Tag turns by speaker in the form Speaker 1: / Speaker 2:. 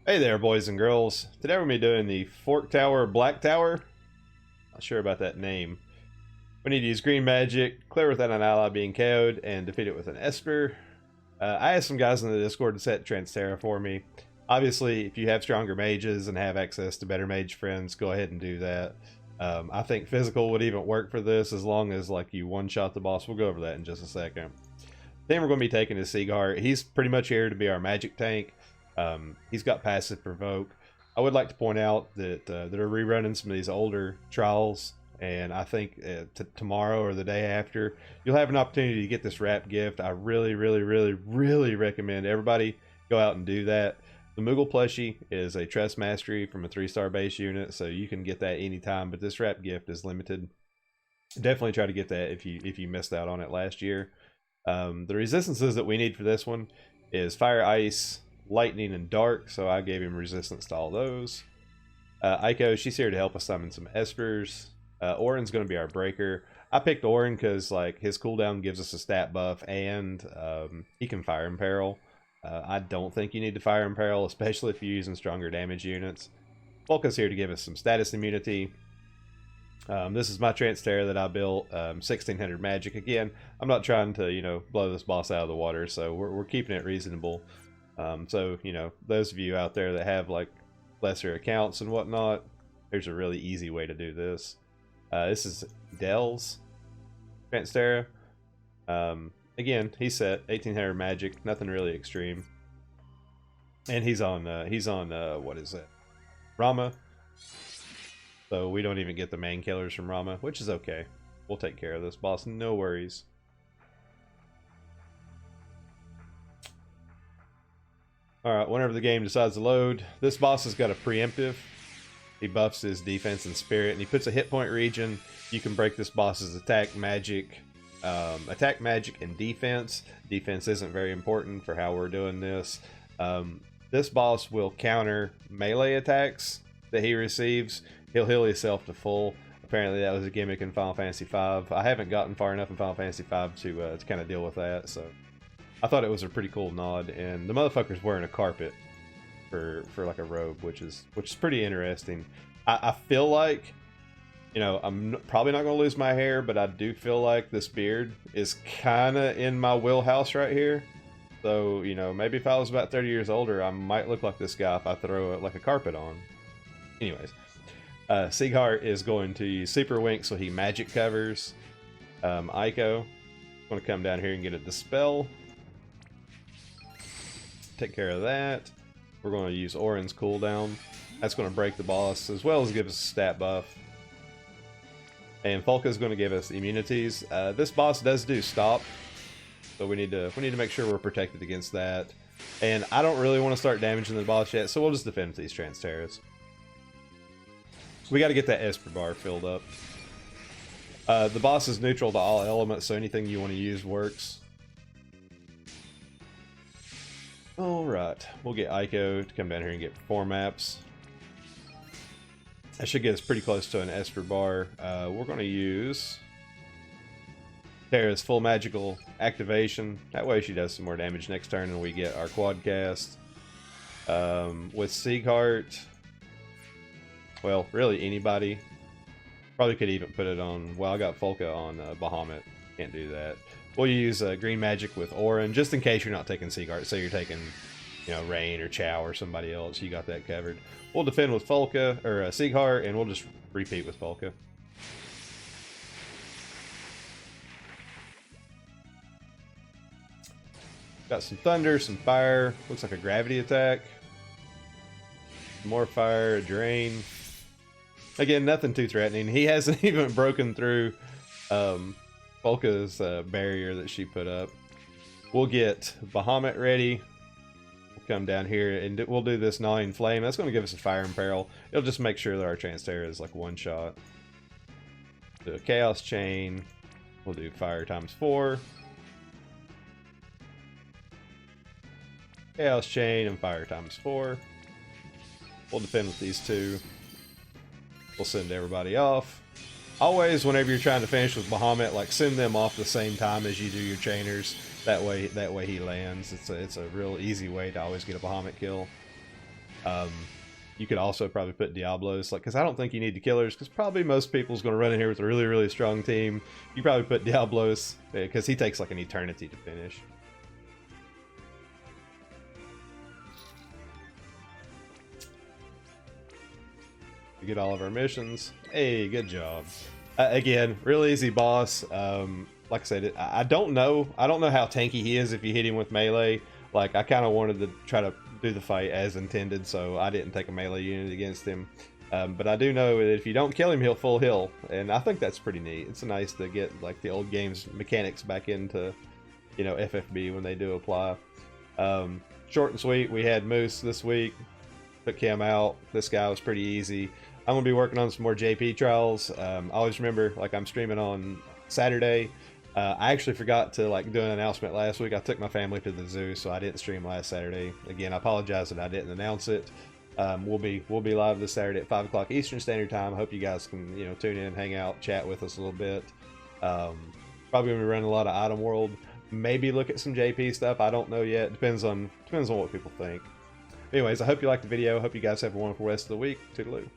Speaker 1: Hey there, boys and girls. Today we're going to be doing the Fork Tower, Black Tower. Not sure about that name. We need to use green magic, clear without an ally being KO'd, and defeat it with an Esper. I asked some guys in the Discord to set Trance Terra for me. Obviously, if you have stronger mages and have access to better mage friends, go ahead and do that. I think physical would even work for this as long as like you one-shot the boss. We'll go over that in just a second. Then we're going to be taking his Seaguard. He's pretty much here to be our magic tank. He's got passive provoke. I would like to point out that they're rerunning some of these older trials, and I think tomorrow or the day after you'll have an opportunity to get this wrap gift. I really recommend everybody go out and do that. The Moogle plushie is a Trust Mastery from a 3-star base unit, so you can get that anytime, but this wrap gift is limited. Definitely try to get that if you missed out on it last year. The resistances that we need for this one is Fire, Ice, Lightning, and Dark, so I gave him resistance to all those. Aiko, she's here to help us summon some Espers. Orin's going to be our breaker. I picked Orin because like his cooldown gives us a stat buff, and he can Fire Imperil. I don't think you need to Fire Imperil, especially if you're using stronger damage units. Volka's here to give us some status immunity. This is my Trance Terra that I built, 1600 magic. Again, I'm not trying to, you know, blow this boss out of the water, so we're keeping it reasonable. So, you know, those of you out there that have like lesser accounts and whatnot, there's a really easy way to do this. This is Dell's Trance Terra. Again, he's set 1800 magic, nothing really extreme. And he's on what is it? Rama. So we don't even get the main killers from Rama, which is okay. We'll take care of this boss, no worries. Alright, whenever the game decides to load, this boss has got a preemptive. He buffs his defense and spirit, and he puts a hit point region. You can break this boss's attack, magic, and defense. Defense isn't very important for how we're doing this. This boss will counter melee attacks that he receives. He'll heal himself to full. Apparently that was a gimmick in Final Fantasy V. I haven't gotten far enough in Final Fantasy V to kind of deal with that, so I thought it was a pretty cool nod. And the motherfucker's wearing a carpet for like a robe, which is pretty interesting. I feel like, you know, I'm probably not going to lose my hair, but I do feel like this beard is kind of in my wheelhouse right here. So, you know, maybe if I was about 30 years older, I might look like this guy if I throw like a carpet on. Anyways, Seaguard is going to use Super Wink, so he magic covers. Aiko is going to come down here and get a Dispel. Take care of that. We're going to use Orin's cooldown. That's going to break the boss as well as give us a stat buff. And Folka is going to give us immunities. This boss does do stop, so we need to make sure we're protected against that. And I don't really want to start damaging the boss yet, so we'll just defend with these Trance Terras. We got to get that Esper bar filled up. The boss is neutral to all elements, so anything you want to use works. Alright, we'll get Aiko to come down here and get 4 maps. That should get us pretty close to an Esper bar. We're going to use Terra's full magical activation. That way she does some more damage next turn and we get our quad cast. With Seaguard, well, really anybody. Probably could even put it on, well, I got Folka on Bahamut. Can't do that. We'll use green magic with Orin, just in case you're not taking Seaguard. So you're taking, you know, Rain or Chow or somebody else. You got that covered. We'll defend with Folka, or Seaguard, and we'll just repeat with Folka. Got some thunder, some fire. Looks like a gravity attack. More fire, a drain. Again, nothing too threatening. He hasn't even broken through Folka's barrier that she put up. We'll get Bahamut ready. We'll come down here and we'll do this Gnawing Flame. That's going to give us a Fire Imperil. It'll just make sure that our Trance Terra is like one shot. Do a Chaos Chain. We'll do Fire times 4. Chaos Chain and Fire times 4. We'll defend with these two. We'll send everybody off. Always, whenever you're trying to finish with Bahamut, like send them off the same time as you do your chainers. That way he lands. It's a real easy way to always get a Bahamut kill. You could also probably put Diablos, like, because I don't think you need the killers, because probably most people's going to run in here with a really, really strong team. You probably put Diablos, because he takes like an eternity to finish. We get all of our missions. Hey, good job. Again, real easy boss. Like I said, I don't know how tanky he is if you hit him with melee. Like, I kind of wanted to try to do the fight as intended, so I didn't take a melee unit against him. But I do know that if you don't kill him, he'll full heal, and I think that's pretty neat. It's nice to get like the old game's mechanics back into, you know, FFBE when they do apply. Short and sweet. We had Moose this week. Took him out. This guy was pretty easy. I'm gonna be working on some more JP trials. Always remember, like, I'm streaming on Saturday. I actually forgot to like do an announcement last week. I took my family to the zoo, so I didn't stream last Saturday. Again, I apologize that I didn't announce it. We'll be live this Saturday at 5 o'clock Eastern Standard Time. I hope you guys can, you know, tune in, hang out, chat with us a little bit. Probably gonna be running a lot of Item World. Maybe look at some JP stuff. I don't know yet. Depends on what people think. Anyways, I hope you liked the video. Hope you guys have a wonderful rest of the week. Toodaloo.